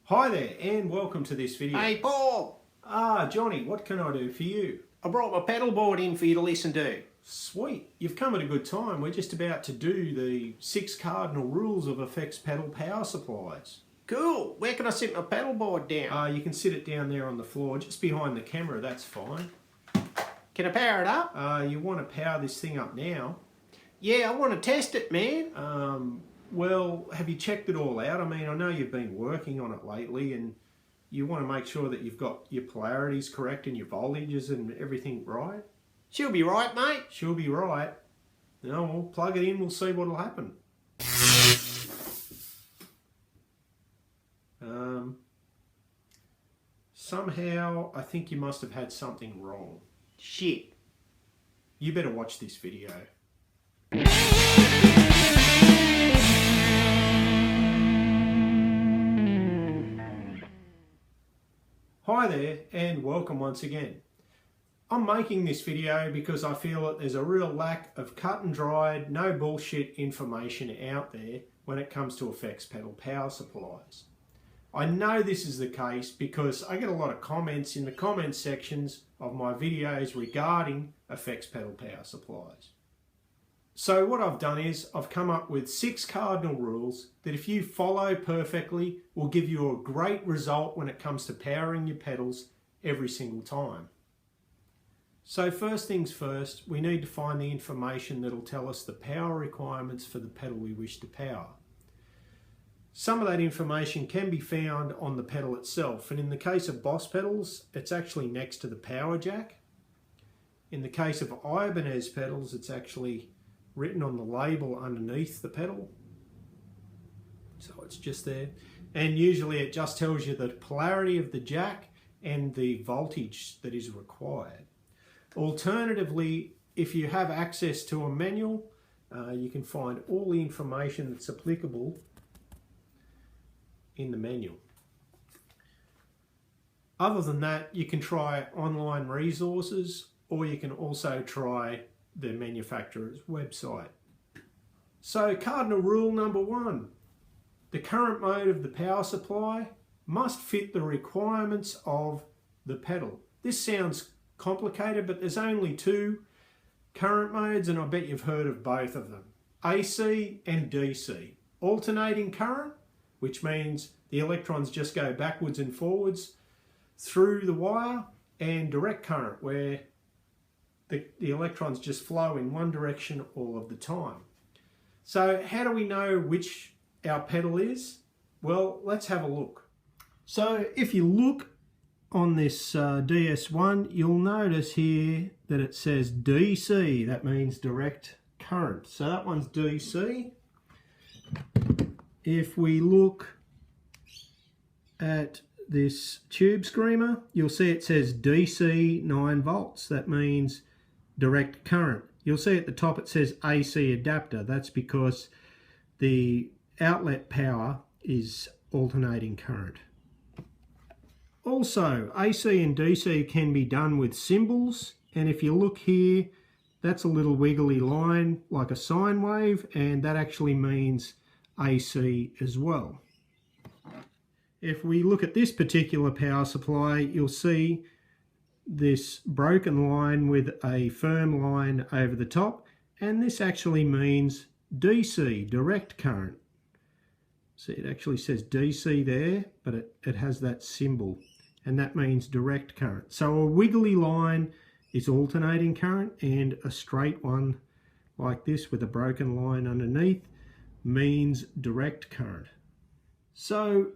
Hi there and welcome to this video. Hey Paul, Johnny, what can I do for you? I brought my pedal board in for you to listen to. Sweet, you've come at a good time. We're just about to do the 6 cardinal rules of effects pedal power supplies. Cool, where can I sit my pedal board down? You can sit it down there on the floor, just behind the camera, that's fine. Can I power it up? You want to power this thing up now. Yeah, I want to test it, man. Well, have you checked it all out? I mean, I know you've been working on it lately and you want to make sure that you've got your polarities correct and your voltages and everything right. She'll be right, mate. She'll be right. No, we'll plug it in, we'll see what'll happen. Somehow, I think you must have had something wrong. Shit. You better watch this video. Hi there and welcome once again. I'm making this video because I feel that there's a real lack of cut and dried, no bullshit information out there when it comes to effects pedal power supplies. I know this is the case because I get a lot of comments in the comments sections of my videos regarding effects pedal power supplies. So what I've done is I've come up with 6 cardinal rules that if you follow perfectly will give you a great result when it comes to powering your pedals every single time. So first things first, we need to find the information that will tell us the power requirements for the pedal we wish to power. Some of that information can be found on the pedal itself, and in the case of Boss pedals, it's actually next to the power jack. In the case of Ibanez pedals, it's actually written on the label underneath the pedal. So it's just there. And usually it just tells you the polarity of the jack and the voltage that is required. Alternatively, if you have access to a manual, you can find all the information that's applicable in the manual. Other than that, you can try online resources or you can also try the manufacturer's website. So cardinal rule number 1, the current mode of the power supply must fit the requirements of the pedal. This sounds complicated, but there's only 2 current modes and I bet you've heard of both of them. AC and DC. Alternating current, which means the electrons just go backwards and forwards through the wire, and direct current, where the electrons just flow in one direction all of the time. So how do we know which our pedal is? Well, let's have a look. So if you look on this DS1, you'll notice here that it says DC. That means direct current. So that one's DC. If we look at this tube screamer, you'll see it says DC 9 volts. That means direct current. You'll see at the top it says AC adapter. That's because the outlet power is alternating current. Also, AC and DC can be done with symbols, and if you look here, that's a little wiggly line like a sine wave, and that actually means AC as well. If we look at this particular power supply, you'll see this broken line with a firm line over the top, and this actually means DC, direct current. See, it actually says DC there, but it has that symbol, and that means direct current. So a wiggly line is alternating current, and a straight one like this with a broken line underneath means direct current. So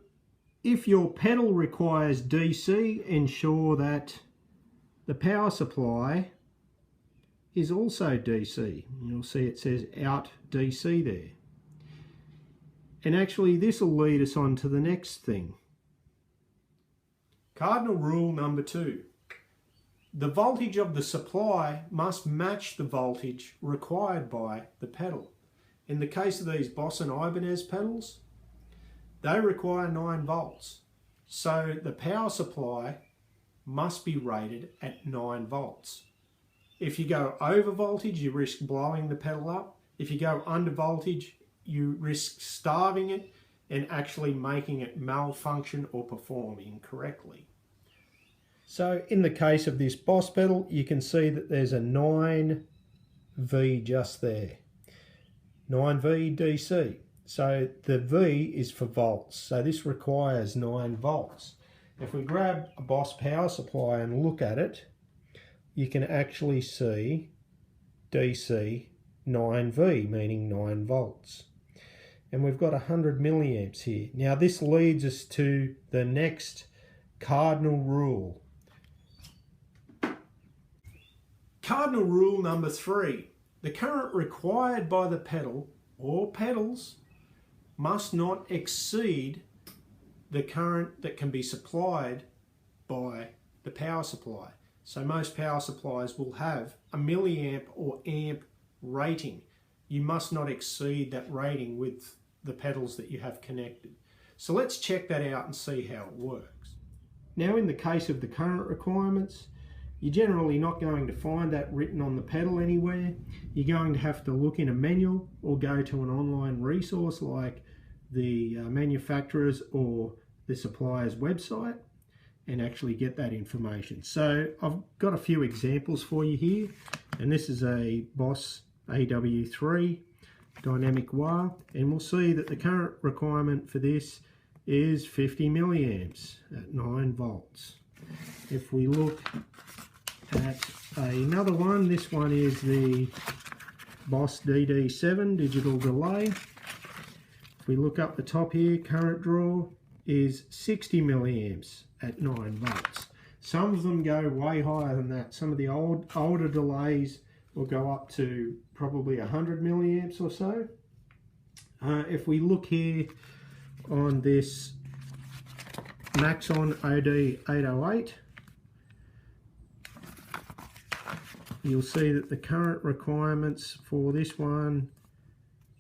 if your pedal requires DC, ensure that the power supply is also DC. You'll see it says out DC there. And actually this will lead us on to the next thing. Cardinal rule number 2. The voltage of the supply must match the voltage required by the pedal. In the case of these Boss and Ibanez pedals, they require 9 volts. So the power supply must be rated at 9 volts. If you go over voltage, you risk blowing the pedal up. If you go under voltage, you risk starving it and actually making it malfunction or perform incorrectly. So in the case of this Boss pedal, you can see that there's a 9V just there. 9V DC. So the V is for volts. So this requires 9 volts. If we grab a Boss power supply and look at it, you can actually see DC 9V, meaning 9 volts. And we've got 100 milliamps here. Now this leads us to the next cardinal rule. Cardinal rule number 3. The current required by the pedal or pedals must not exceed the current that can be supplied by the power supply. So most power supplies will have a milliamp or amp rating. You must not exceed that rating with the pedals that you have connected. So let's check that out and see how it works. Now in the case of the current requirements, you're generally not going to find that written on the pedal anywhere. You're going to have to look in a manual or go to an online resource like the manufacturer's or the supplier's website and actually get that information. So I've got a few examples for you here, and this is a Boss AW3 dynamic wah, and we'll see that the current requirement for this is 50 milliamps at 9 volts. If we look at another one, this one is the Boss DD7 digital delay. If we look up the top here, current draw is 60 milliamps at 9 volts. Some of them go way higher than that. Some of the older delays will go up to probably 100 milliamps or so. If we look here on this Maxon OD808, you'll see that the current requirements for this one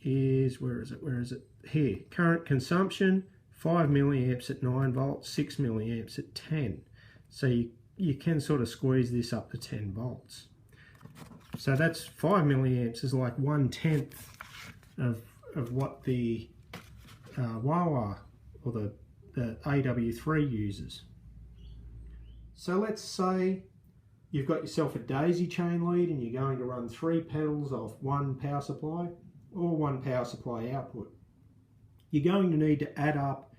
is, where is it? Here, current consumption, 5 milliamps at 9 volts, 6 milliamps at 10. So you can sort of squeeze this up to 10 volts. So that's 5 milliamps is like 1/10 of what the wah or the AW3 uses. So let's say you've got yourself a daisy chain lead and you're going to run 3 pedals off one power supply or one power supply output. You're going to need to add up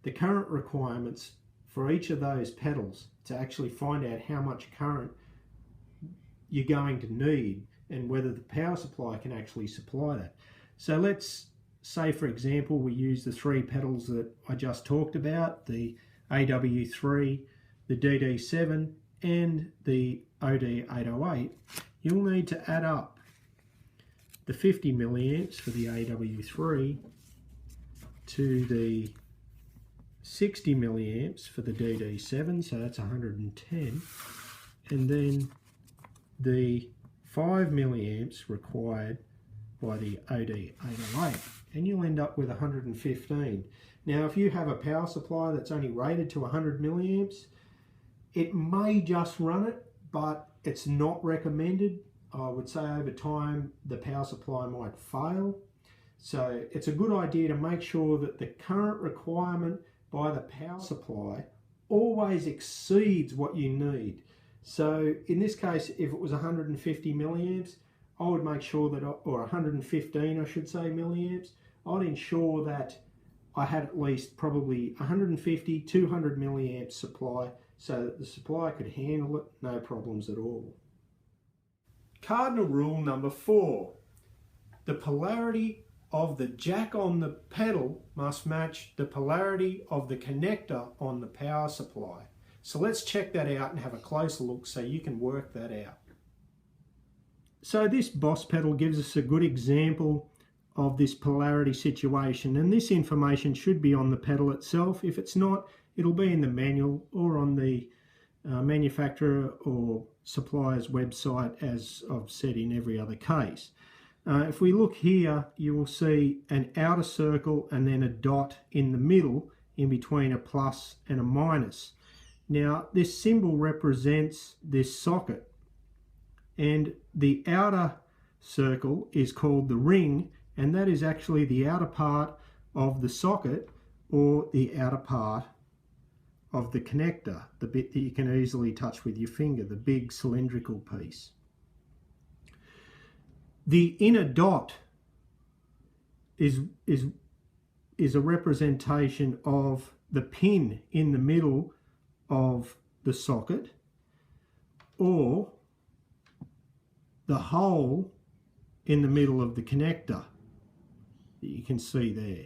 the current requirements for each of those pedals to actually find out how much current you're going to need and whether the power supply can actually supply that. So let's say, for example, we use the 3 pedals that I just talked about, the AW3, the DD7 and the OD808. You'll need to add up the 50 milliamps for the AW3 to the 60 milliamps for the DD7, so that's 110, and then the 5 milliamps required by the OD808, and you'll end up with 115. Now if you have a power supply that's only rated to 100 milliamps, it may just run it, but it's not recommended. I would say over time the power supply might fail. So it's a good idea to make sure that the current requirement by the power supply always exceeds what you need. So in this case, if it was 150 milliamps, I would make sure that, or 115 I should say milliamps, I'd ensure that I had at least probably 150, 200 milliamps supply so that the supply could handle it, no problems at all. Cardinal rule number 4, the polarity of the jack on the pedal must match the polarity of the connector on the power supply. So let's check that out and have a closer look so you can work that out. So this Boss pedal gives us a good example of this polarity situation, and this information should be on the pedal itself. If it's not, it'll be in the manual or on the manufacturer or supplier's website, as I've said in every other case. If we look here, you will see an outer circle and then a dot in the middle in between a plus and a minus. Now this symbol represents this socket, and the outer circle is called the ring, and that is actually the outer part of the socket or the outer part of the connector, the bit that you can easily touch with your finger, the big cylindrical piece. The inner dot is a representation of the pin in the middle of the socket, or the hole in the middle of the connector that you can see there.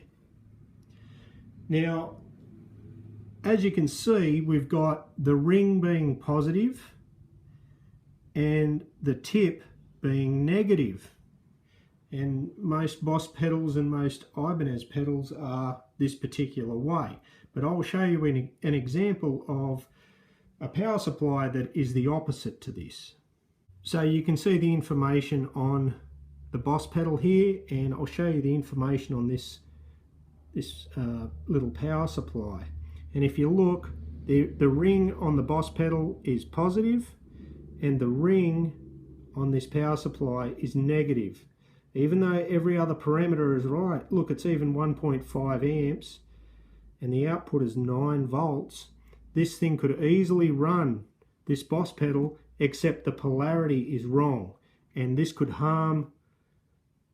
Now, as you can see, we've got the ring being positive and the tip being negative. And most Boss pedals and most Ibanez pedals are this particular way. But I'll show you an example of a power supply that is the opposite to this. So you can see the information on the Boss pedal here, and I'll show you the information on this little power supply. And if you look, the ring on the Boss pedal is positive, and the ring on this power supply is negative. Even though every other parameter is right, look, it's even 1.5 amps, and the output is 9 volts. This thing could easily run this Boss pedal, except the polarity is wrong, and this could harm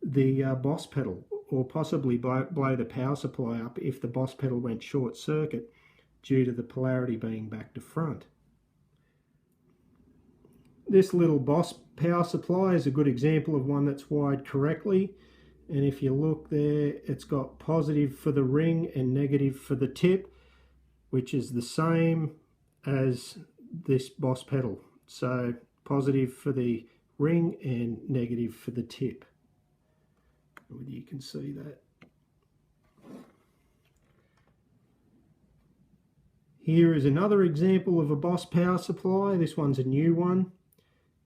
the Boss pedal, or possibly blow the power supply up if the Boss pedal went short circuit due to the polarity being back to front. This little Boss power supply is a good example of one that's wired correctly, and if you look there, it's got positive for the ring and negative for the tip, which is the same as this Boss pedal. So positive for the ring and negative for the tip. Whether you can see that. Here is another example of a Boss power supply. This one's a new one,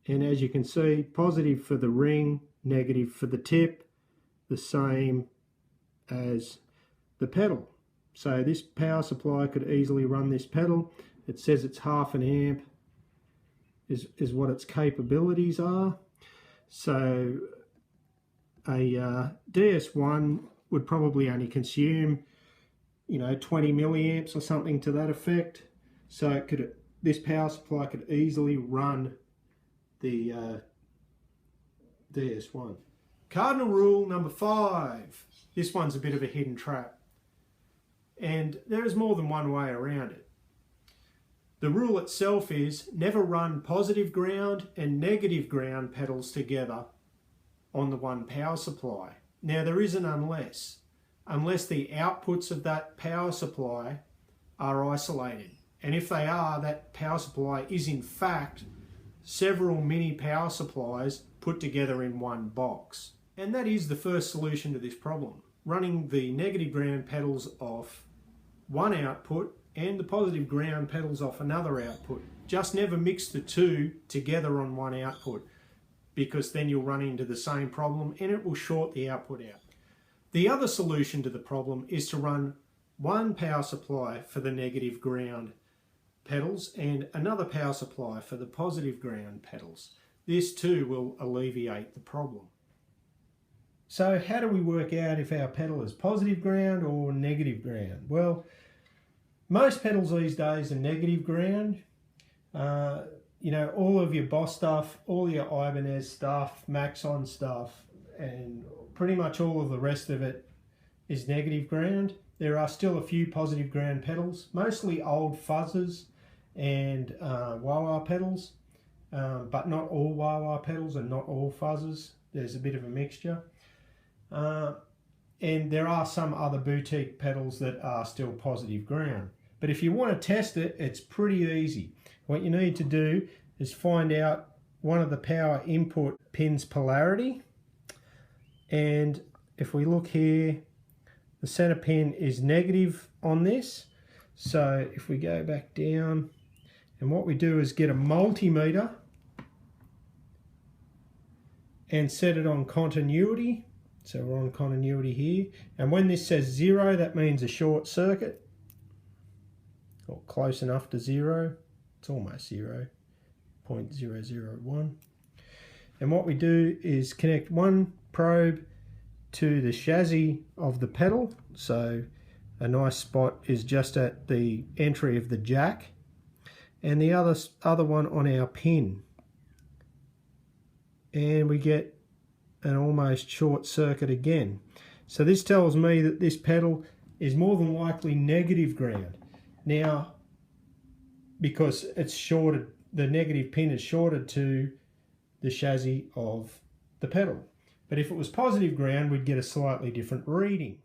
and as you can see, positive for the ring, negative for the tip, the same as the pedal. So this power supply could easily run this pedal. It says it's 0.5 amp is what its capabilities are. So a DS1 would probably only consume, 20 milliamps or something to that effect. So this power supply could easily run the DS1. Cardinal rule number 5. This one's a bit of a hidden trap, and there is more than one way around it. The rule itself is never run positive ground and negative ground pedals together on the one power supply. Now there is an unless the outputs of that power supply are isolated. And if they are, that power supply is in fact several mini power supplies put together in one box. And that is the first solution to this problem. Running the negative ground pedals off one output and the positive ground pedals off another output. Just never mix the two together on one output, because then you'll run into the same problem and it will short the output out. The other solution to the problem is to run one power supply for the negative ground pedals and another power supply for the positive ground pedals. This too will alleviate the problem. So how do we work out if our pedal is positive ground or negative ground? Well, most pedals these days are negative ground. All of your Boss stuff, all your Ibanez stuff, Maxon stuff, and pretty much all of the rest of it is negative ground. There are still a few positive ground pedals, mostly old fuzzers and wah-wah pedals, but not all wah-wah pedals and not all fuzzers. There's a bit of a mixture. And there are some other boutique pedals that are still positive ground. But if you want to test it, it's pretty easy. What you need to do is find out one of the power input pins polarity. And if we look here, the center pin is negative on this. So if we go back down, and what we do is get a multimeter and set it on continuity. So we're on continuity here. And when this says 0, that means a short circuit, or close enough to 0. It's almost 0, 0.001. And what we do is connect one probe to the chassis of the pedal. So a nice spot is just at the entry of the jack, and the other one on our pin. And we get an almost short circuit again. So this tells me that this pedal is more than likely negative ground. Now, because it's shorted, the negative pin is shorted to the chassis of the pedal. But if it was positive ground, we'd get a slightly different reading.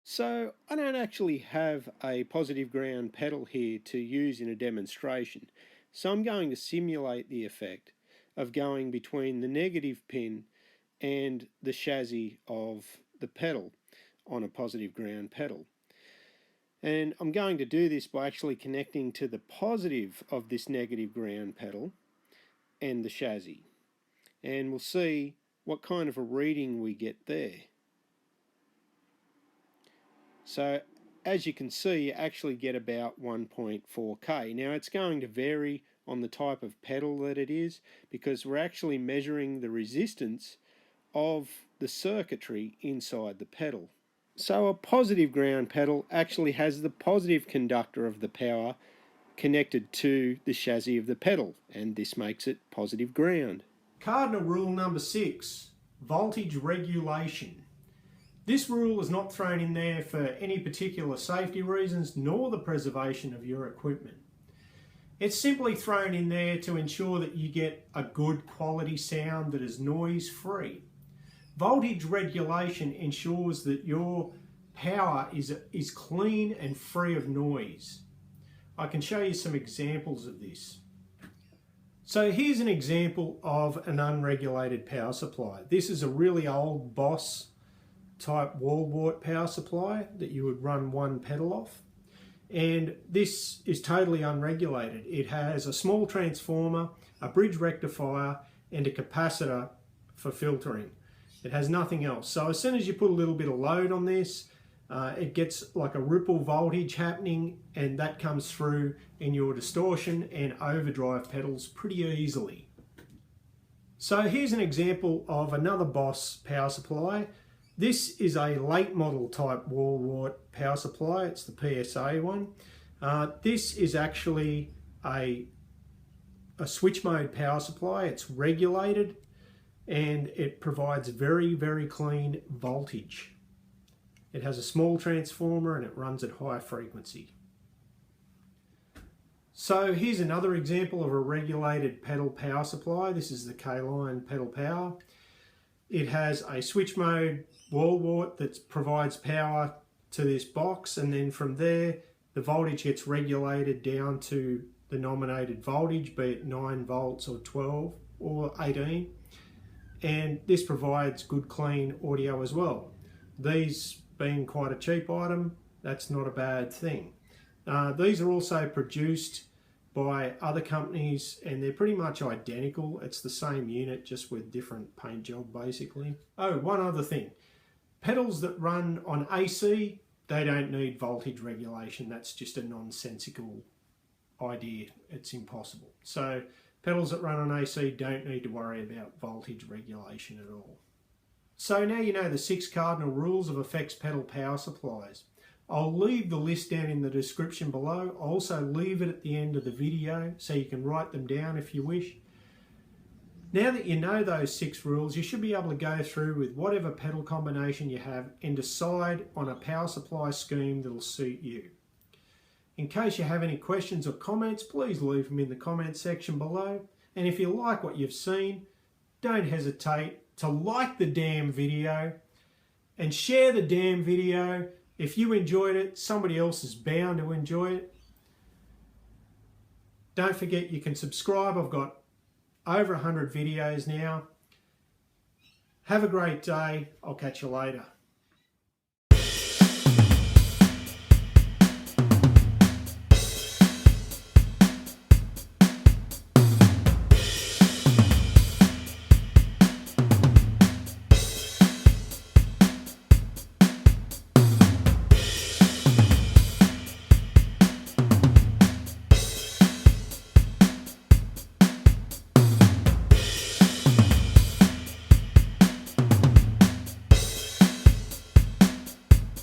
So I don't actually have a positive ground pedal here to use in a demonstration. So I'm going to simulate the effect of going between the negative pin and the chassis of the pedal on a positive ground pedal. And I'm going to do this by actually connecting to the positive of this negative ground pedal and the chassis. And we'll see what kind of a reading we get there. So as you can see, you actually get about 1.4K. Now it's going to vary on the type of pedal that it is, because we're actually measuring the resistance of the circuitry inside the pedal. So a positive ground pedal actually has the positive conductor of the power connected to the chassis of the pedal, and this makes it positive ground. Cardinal rule number 6, voltage regulation. This rule is not thrown in there for any particular safety reasons, nor the preservation of your equipment. It's simply thrown in there to ensure that you get a good quality sound that is noise free. Voltage regulation ensures that your power is clean and free of noise. I can show you some examples of this. So here's an example of an unregulated power supply. This is a really old Boss type wall wart power supply that you would run one pedal off. And this is totally unregulated. It has a small transformer, a bridge rectifier, and a capacitor for filtering. It has nothing else. So as soon as you put a little bit of load on this, it gets like a ripple voltage happening, and that comes through in your distortion and overdrive pedals pretty easily. So here's an example of another Boss power supply. This is a late model type wall wart power supply. It's the PSA one. This is actually a switch mode power supply. It's regulated and it provides very, very clean voltage. It has a small transformer and it runs at high frequency. So here's another example of a regulated pedal power supply. This is the K-Line pedal power. It has a switch mode wall wart that provides power to this box, and then from there the voltage gets regulated down to the nominated voltage, be it 9 volts or 12 or 18, and this provides good clean audio as well. These being quite a cheap item, that's not a bad thing. These are also produced by other companies and they're pretty much identical. It's the same unit just with different paint job basically. Oh, one other thing. Pedals that run on AC, they don't need voltage regulation. That's just a nonsensical idea. It's impossible. So pedals that run on AC don't need to worry about voltage regulation at all. So now you know the 6 cardinal rules of effects pedal power supplies. I'll leave the list down in the description below. I'll also leave it at the end of the video so you can write them down if you wish. Now that you know those 6 rules, you should be able to go through with whatever pedal combination you have and decide on a power supply scheme that'll suit you. In case you have any questions or comments, please leave them in the comment section below. And if you like what you've seen, don't hesitate to like the damn video and share the damn video. If you enjoyed it, somebody else is bound to enjoy it. Don't forget you can subscribe. I've got over 100 videos now. Have a great day. I'll catch you later.